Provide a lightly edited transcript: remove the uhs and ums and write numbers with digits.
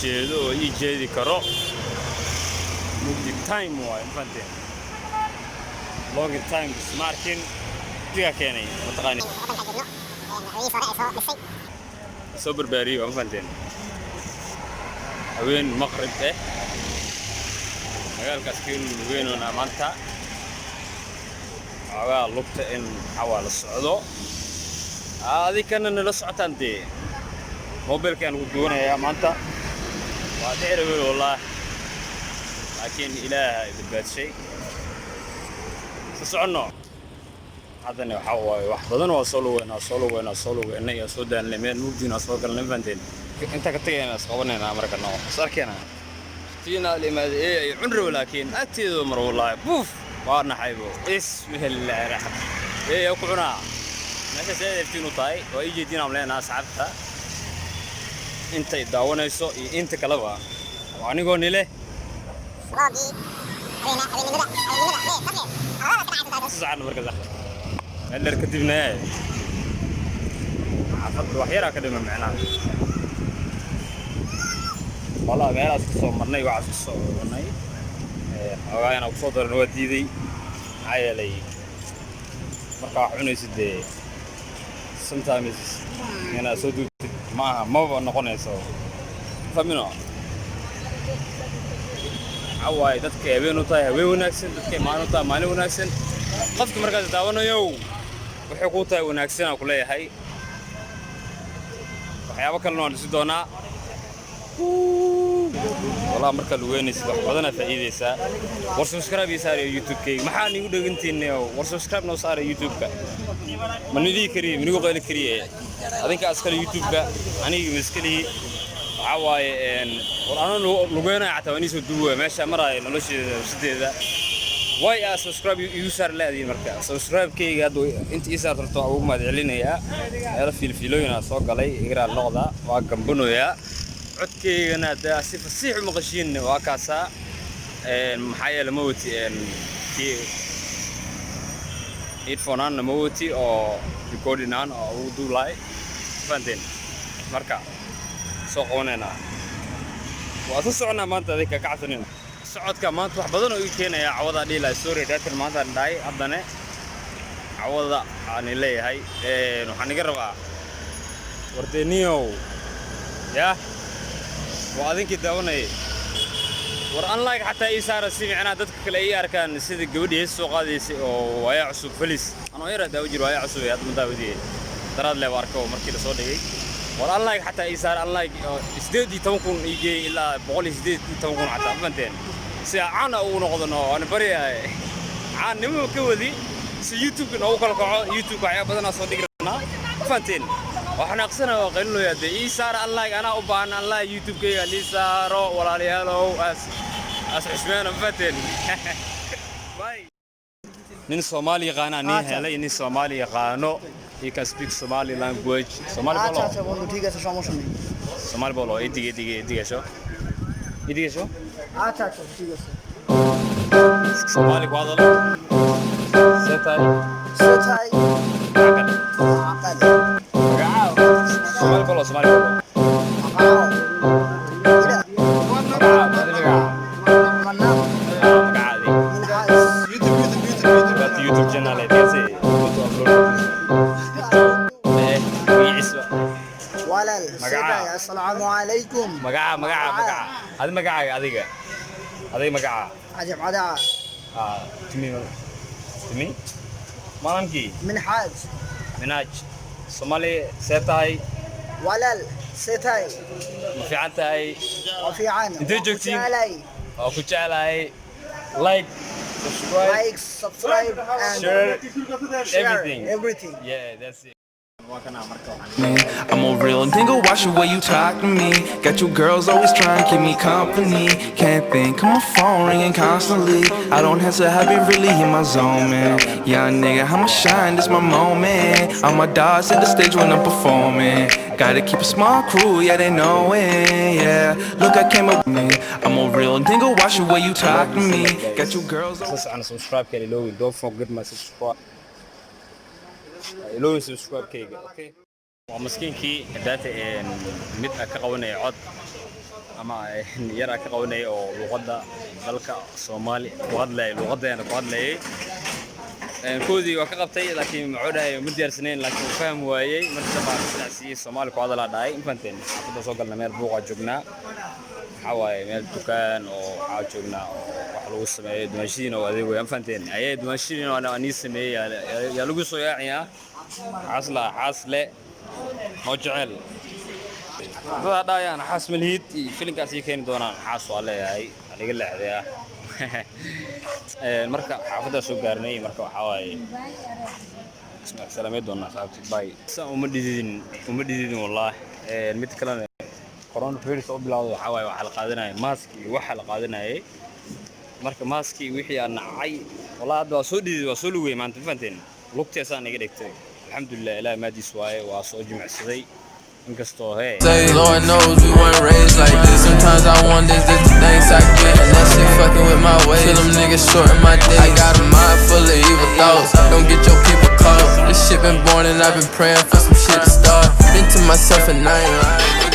jeedo oo ii jeedi karo mugdi time waa infanteen long time smarkin diga keenay mataqaani soo barbaariyo infanteen haween maqrib magaalkaas kiin weynona maanta agaa lugta in xawaal socdo adikana nala socotaantee mobilkan ugu doonaya maanta waa dheer wallah laakiin ilaahay badbaadshay socono hadana waxa waaye wax badan oo soo lugeena iyo soo daan lemeen mugdiina soo galnay fanteen inta ka tagayna isqabanayna markana sarkeena tiina limaad ay cunro laakiin agteedo mar wallahi buuf waana xaybo bismillaah rahman ku cunaa meesha seedtiinu tahay oo ay jeedina amleena asxaabta intay daawanayso iyo inta kaleba anigoo nile ساعنا مركز أخر اللي ركبنا عفوا وحيرة كده معنا والله ما يلاس كسر مرني وعس كسر مرني أنا وصدر نودي ذي عيالي مركا حني سدي sometimes أنا سودو ما بنقول نسوا فمنو عواي dadka habeen tahay habeen wanaagsan dadka maalin tahay maalin wanaagsan qofka markaas daawanayo wuxuu ku tahay wanaagsan aan ku leeyahay waxyaabo kale oo dhisi doona والله marka lugeynaysid wax badan faa'iideysa war subscribe saaro YouTube-kayga maxaa nigu dhagantiinay war subscribe noo saaro YouTube-ka manidii kariye manigu qeyli kariye adinka askari YouTube-ka aniga miskali عواي وأنا لقينا عتواني سدوه ماشى مرة نلشة سديدة واي سبسكرايب يوسر لا دي مركز سبسكرايب كي قدو أنت يسار ترتوع وما تعلني يا يعرف في الفيلوين صاق علي يقرأ اللغة وأقم بنو يا عدكي أنا ده صيح مغشين وكاسا محيا لموتي كي إيرفونان لموتي أو ريكوردينان أو دو لاي فانتين مركز سوقوننا وأتصعنا ما أنت ذيك كعثنين السعود كمان تروح بدون ويكين يا عوضة دي لا سوري ده ما أنت داي أبدنا عوضة عن اللي هاي نحنقربها وردنيو يا وأذن كده وناي وران لايك حتى إيسار السمعنا دتك كل أي أركان سيد الجودي السوق هذه ويا عصب فلس أنا غير ده وجر ويا عصب يا من داودي ترى له واركو مركي لصودي والله لايك حتى إيسار لايك سديدي تمكن يجي إلا بقول سديد تمكن حتى فهمتين ساعنا أو نقدنا أنا بري عن نمو كودي سيوتيوب أو كل يوتيوب عيا بدنا صديقنا فهمتين وإحنا قصنا وقلنا يا دي إيسار لايك أنا أبان الله يوتيوب كي إيسار ولا ليالو أس عشمان فهمتين باي نين Somali غانا نين هلا نين Somali غانو You can speak Somali language. Somali bolo. আচ্ছা বন্ধু ঠিক আছে সমস্যা নেই। Somali bolo. এদিকে এসো। এদিকে এসো। আচ্ছা ঠিক আছে। Somali guadalo. Setai. Akal. Gao. Somali bolo. YouTube channel है कैसे तो upload السلام عليكم مقع هذا مقع هذه مقع عجب تمي ما نمكي منهاج صومالي سيتاي ولل سيتاي في عنتاي وفي عن انت جوكتي او كوتشالاي لايك subscribe and share everything. Yeah, that's it. I'm a real nigga, watch the way you talk to me. Got you girls always trying to keep me company. Can't think, on my phone ringing constantly. I don't have to have it really in my zone, man. Young nigga, I'ma shine, this my moment. All my dogs at the stage when I'm performing. Gotta keep a small crew, yeah, they know it, yeah. Look, I came up with me. I'm a real nigga, watch the way you talk to me. Got you girls. Subscribe, don't forget my subscribe. لو سبسكرايب كيجا اوكي ومسكينكي داتا ميد كقوني عود ama yara ka qabanay oo luqadda dalka Soomaali ku hadlay luqadeena ku hadlayay koodii waa ka qabtay laakiin macoodahay ma diyaarsanayn laakiin faham waayay marka baan sidaasii Soomaali ku hadla dhaay infanteen xafada soo galna meel buuqa joognaa xawaay meel dukaan oo waxa joognaa oo wax lagu sameeyo dumaashiin oo adeeg weeyaan infanteen ayay dumaashiin oo aan sameeyay yaa lagu soo yaaciyaa xasle oo jecel dad dhaayaan xas malhiid filimkaas ay keen doonaan xas waa leeyahay aniga leexday marka xafada soo gaarnay marka waxa waaye isma salaamay doona saabti bay uma dhidin wallahi mid kale coronavirus oo bilowday waxa waaye waxa la qaadanayay mask iyo waxa la qaadanayay marka maski wixii aan nacay wallahi hadda waa soo lugay maanta faanteen lugteesaan iga dhigtay alxamdulillah ilaahay maadiis waaye waa soo jimicsaday inkasto hey Say Lord knows we weren't raised like this. Sometimes I wonder is this the things I get, and that shit fucking with my ways. Till them niggas shorten my days. I got a mind full of evil thoughts. Don't get your people caught. This shit been born and I've been praying for some shit to start. Been to myself and I ain't lying.